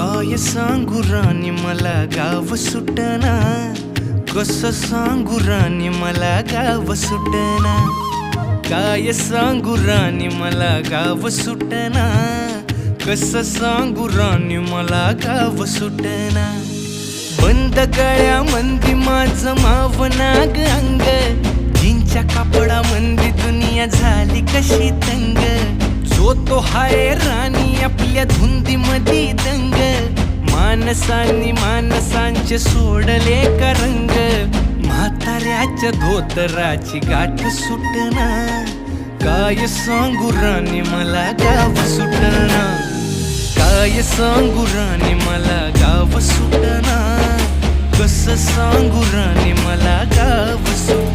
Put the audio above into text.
काय सांगू राणी मला गाव सुटना, कसं सांगू राणी मला गाव सुटना. काय सांगू राणी मला गाव सुटना, कसं सांगू राणी मला गाव सुटना. बंद गळ्यामंदी माझं मावनाग अंग, जीनच्या कापडामंदी दुनिया झाली कशी तंग. जो तो हाय राणी आपल्या धुंदीमधी दंग, माणसांनी माणसांचे सोडले का रंग. म्हाताऱ्याच्या धोतराची गाठ सुटना, काय सांगू राणी मला गाव सुटना. काय सांगू राणी मला गाव सुटना, कसं सांगू राणी मला गाव सुटना.